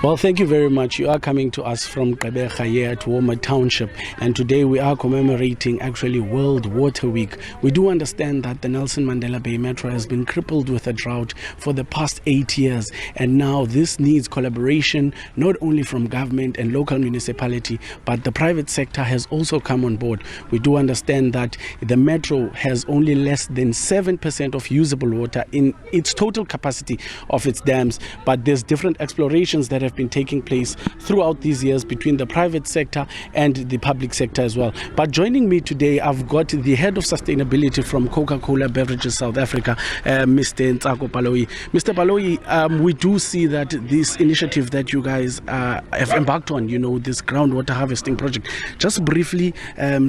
Well, thank you very much. You are coming to us from Gqeberha here at Woma Township, and today we are commemorating actually World Water Week. We do understand that the Nelson Mandela Bay Metro has been crippled with a drought for the past 8 years, and now this needs collaboration not only from government and local municipality, but the private sector has also come on board. We do understand that the metro has only less than 7% of usable water in its total capacity of its dams, but there's different explorations that have been taking place throughout these years between the private sector and the public sector as well. But joining me today, I've got the head of sustainability from Coca-cola Beverages South Africa, Mr. Baloyi. Mr. Baloyi, we do see that this initiative that you guys have embarked on, this groundwater harvesting project, just briefly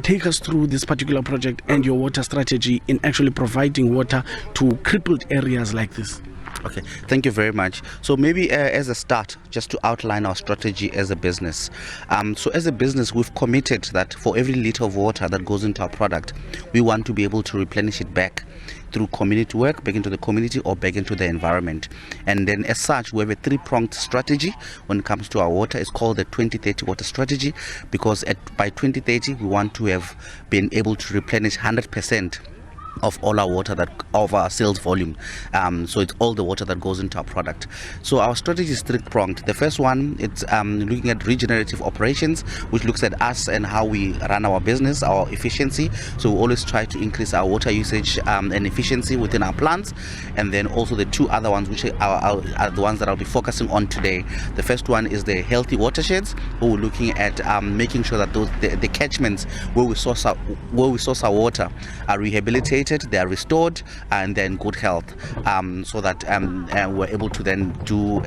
take us through this particular project and your water strategy in actually providing water to crippled areas like this. Okay, thank you very much. So maybe as a start, just to outline our strategy as a business. So as a business, we've committed that for every liter of water that goes into our product, we want to be able to replenish it back through community work, back into the community or back into the environment. And then as such, we have a three-pronged strategy when it comes to our water. It's called the 2030 water strategy, because by 2030, we want to have been able to replenish 100% of all our water, of our sales volume. So it's all the water that goes into our product. So our strategy is three-pronged. The first one, it's looking at regenerative operations, which looks at us and how we run our business, our efficiency. So we always try to increase our water usage and efficiency within our plants. And then also the two other ones, which are the ones that I'll be focusing on today. The first one is the healthy watersheds, where we're looking at making sure that the catchments where we source our water are rehabilitated, they are restored, and they're in good health, so that we're able to then do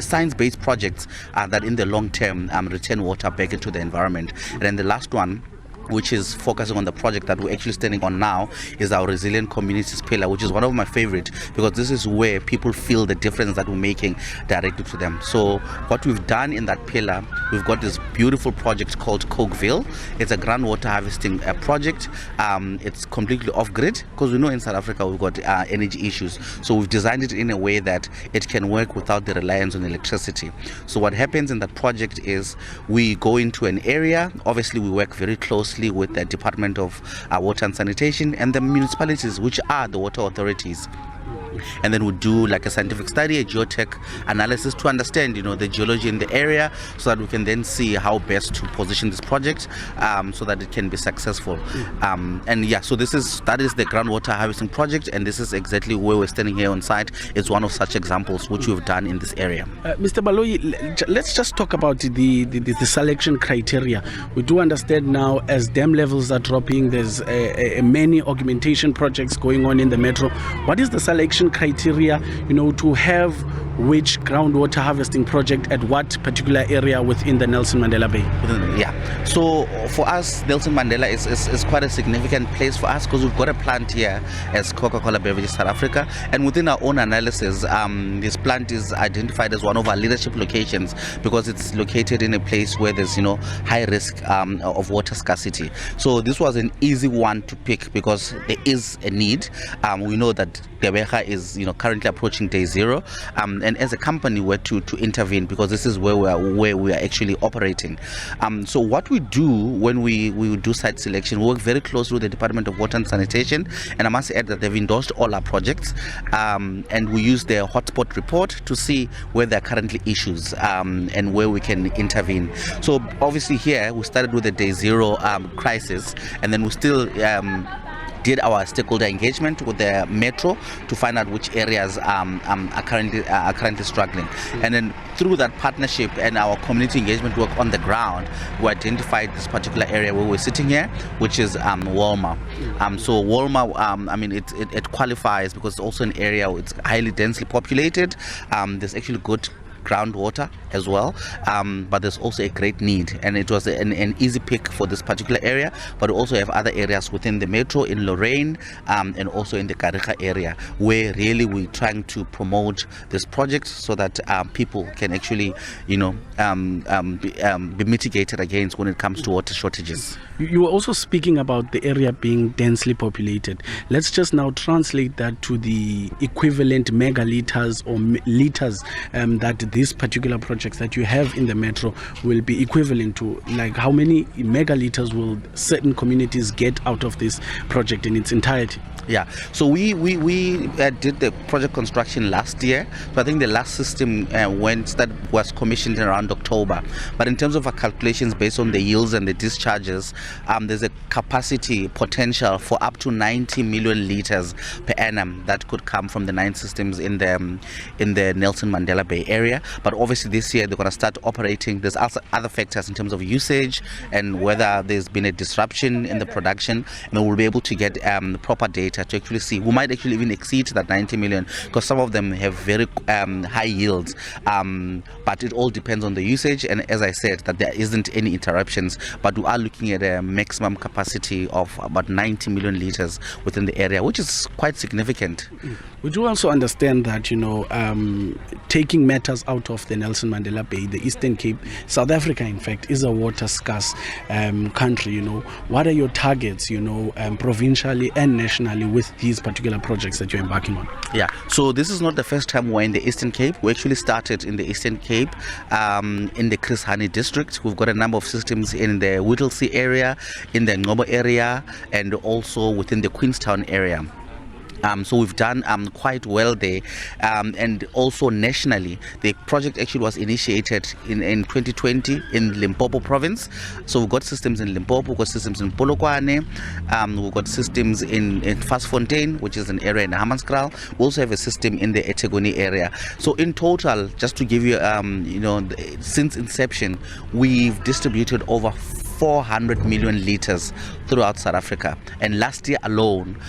science-based projects that in the long term return water back into the environment. And then the last one, which is focusing on the project that we're actually standing on now, is our resilient communities pillar, which is one of my favorite, because this is where people feel the difference that we're making directly to them. So what we've done in that pillar, we've got this beautiful project called Cokeville. It's a groundwater harvesting project. It's completely off-grid, because we know in South Africa we've got energy issues. So we've designed it in a way that it can work without the reliance on electricity. So what happens in that project is we go into an area. Obviously we work very closely with the Department of Water and Sanitation and the municipalities, which are the water authorities. And then we do like a scientific study, a geotech analysis to understand, the geology in the area, so that we can then see how best to position this project so that it can be successful. So that is the groundwater harvesting project, and this is exactly where we're standing here on site. It's one of such examples which we've done in this area. Mr. Baloyi, let's just talk about the selection criteria. We do understand now, as dam levels are dropping, there's many augmentation projects going on in the metro. What is the selection criteria, to have which groundwater harvesting project at what particular area within the Nelson Mandela Bay? Yeah. So for us, Nelson Mandela is quite a significant place for us, because we've got a plant here as Coca-cola Beverages South Africa, and within our own analysis, this plant is identified as one of our leadership locations, because it's located in a place where there's high risk of water scarcity. So this was an easy one to pick, because there is a need. We know that Gqeberha is currently approaching day zero, and as a company we're to intervene, because this is where we are actually operating. So what we do when we do site selection, we work very closely with the Department of Water and Sanitation, and I must add that they've endorsed all our projects, and we use their hotspot report to see where there are currently issues and where we can intervene. So obviously here we started with the day zero crisis, and then we still did our stakeholder engagement with the metro to find out which areas are currently struggling. And then through that partnership and our community engagement work on the ground, we identified this particular area where we're sitting here, which is Walma. So Walma, it qualifies because it's also an area where it's highly densely populated. There's actually good groundwater as well, but there's also a great need, and it was an easy pick for this particular area. But we also have other areas within the metro in Lorraine and also in the Gqeberha area, where really we're trying to promote this project so that people can actually be mitigated against when it comes to water shortages. You were also speaking about the area being densely populated. Let's just now translate that to the equivalent megaliters or liters that these particular projects that you have in the metro will be equivalent to, like how many megaliters will certain communities get out of this project in its entirety? Yeah, so we did the project construction last year. So I think the last system that was commissioned around October. But in terms of our calculations based on the yields and the discharges, there's a capacity potential for up to 90 million litres per annum that could come from the 9 systems in the Nelson Mandela Bay area. But obviously this year they're going to start operating. There's also other factors in terms of usage and whether there's been a disruption in the production, and we'll be able to get proper data to actually see. We might actually even exceed that 90 million because some of them have very high yields, but it all depends on the usage, and as I said, that there isn't any interruptions, but we are looking at a maximum capacity of about 90 million litres within the area, which is quite significant. We do also understand that, taking matters out of the Nelson Mandela Bay, the Eastern Cape, South Africa in fact is a water scarce country. What are your targets, provincially and nationally with these particular projects that you're embarking on? Yeah, so this is not the first time we're in the Eastern Cape. We actually started in the Eastern Cape in the Chris Hani district. We've got a number of systems in the Whittlesea area, in the Ngobo area, and also within the Queenstown area. So we've done quite well there, and also nationally the project actually was initiated in 2020 in Limpopo province. So we've got systems in Limpopo, we've got systems in Polokwane, we've got systems in Vasfontein, which is an area in Hammanskraal. We also have a system in the eThekwini area. So in total, just to give you since inception, we've distributed over 400 million litres throughout South Africa, and last year alone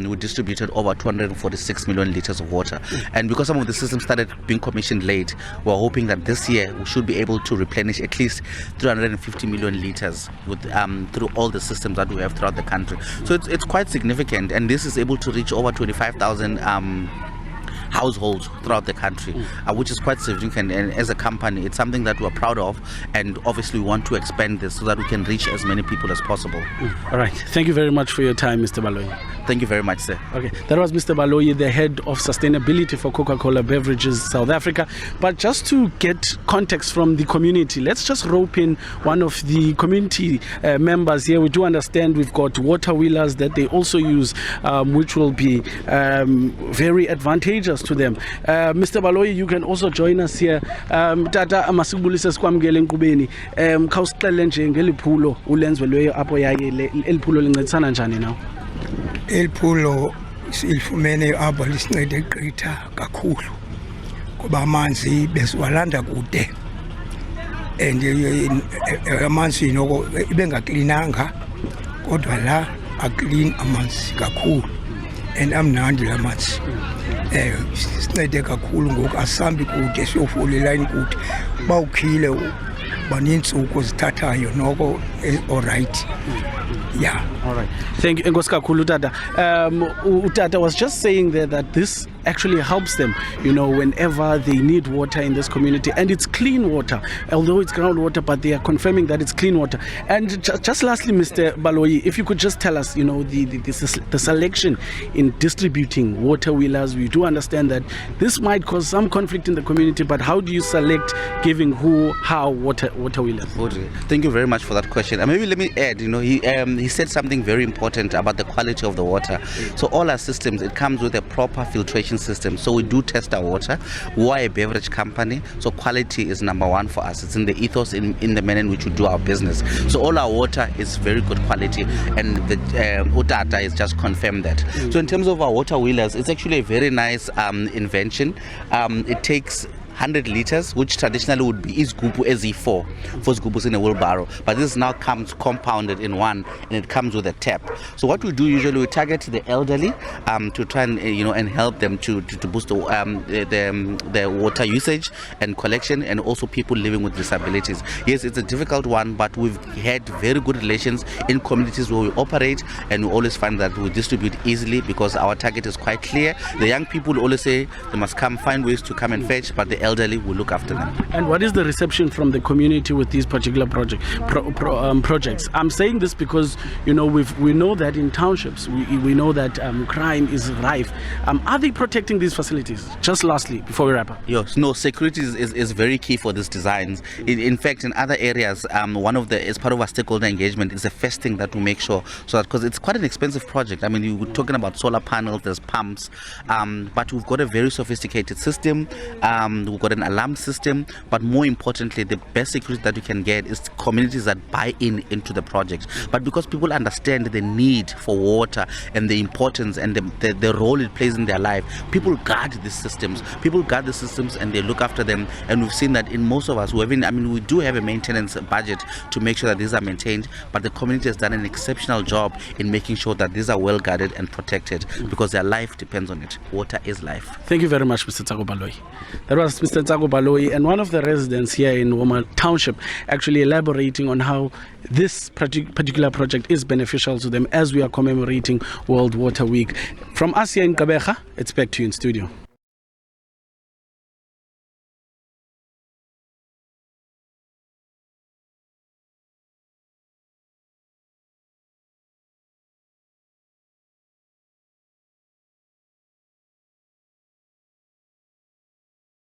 we distributed over 246 million litres of water. And because some of the systems started being commissioned late, we're hoping that this year we should be able to replenish at least 350 million litres with through all the systems that we have throughout the country. So it's quite significant, and this is able to reach over 25,000 households throughout the country, which is quite significant. And as a company, it's something that we're proud of, and obviously we want to expand this so that we can reach as many people as possible. All right, thank you very much for your time, Mr. Baloyi. Thank you very much, sir. Okay, that was Mr. Baloyi, the head of sustainability for Coca-Cola Beverages South Africa. But just to get context from the community, let's just rope in one of the community members here. We do understand we've got water wheelers that they also use, which will be very advantageous to them. Mr. Baloyi, you can also join us here. Tata amasibulise sikwamukele enkqubeni. Khawusixelele nje ngeliphulo ulenzelweyo apho yaye eliphulo lincedisana njani nawo? Eliphulo silifumene apho lisincede gqitha kakhulu kuba amanzi besiwalanda kude, and amanzi noko ibengaklinanga kodwa la aklin amanzi kakhulu, and amnandi la manzi. Sincede kakhulu ngoku asambi kude siyofola ilayini kude, bawukhile banintsuku zithathayo noko alright. Yeah. All right. Thank you. Enkosi Tata. Utata was just saying there that this actually helps them, whenever they need water in this community, and it's clean water, although it's groundwater, but they are confirming that it's clean water. And just lastly, Mr. Baloyi, if you could just tell us, the selection in distributing water wheelers. We do understand that this might cause some conflict in the community, but how do you select giving who, how water wheelers? Thank you very much for that question. And maybe let me add, he said something very important about the quality of the water. So all our systems, it comes with a proper filtration system. So we do test our water. We are a beverage company, so quality is number one for us. It's in the ethos, in the manner in which we do our business. So all our water is very good quality, and the Utata is just confirmed that. So in terms of our water wheelers, it's actually a very nice invention. It takes 100 litres, which traditionally would be izigubu ezi 4 zigubus in a wheelbarrow, but this now comes compounded in one, and it comes with a tap. So what we do usually, we target the elderly to try and and help them to boost the water usage and collection, and also people living with disabilities. Yes, it's a difficult one, but we've had very good relations in communities where we operate, and we always find that we distribute easily because our target is quite clear. The young people always say they must find ways to come and fetch, but the elderly, we look after them. And what is the reception from the community with these particular projects? I'm saying this because we know that in townships we know that crime is rife. Are they protecting these facilities? Just lastly, before we wrap up. Yes, no, security is very key for these designs. In fact, in other areas, as part of our stakeholder engagement, is the first thing that we make sure, so that, because it's quite an expensive project. I mean, you're talking about solar panels, there's pumps, but we've got a very sophisticated system. We've got an alarm system, but more importantly, the best security that you can get is communities that buy into the project. But because people understand the need for water and the importance and the role it plays in their life, people guard these systems. People guard the systems and they look after them. And we've seen that in most of us, we do have a maintenance budget to make sure that these are maintained, but the community has done an exceptional job in making sure that these are well guarded and protected, because their life depends on it. Water is life. Thank you very much, Mr. Tsago Baloyi. That was Mr. Tsago Baloyi, and one of the residents here in Woma Township, actually elaborating on how this particular project is beneficial to them as we are commemorating World Water Week. From us here in Gqeberha, it's back to you in studio.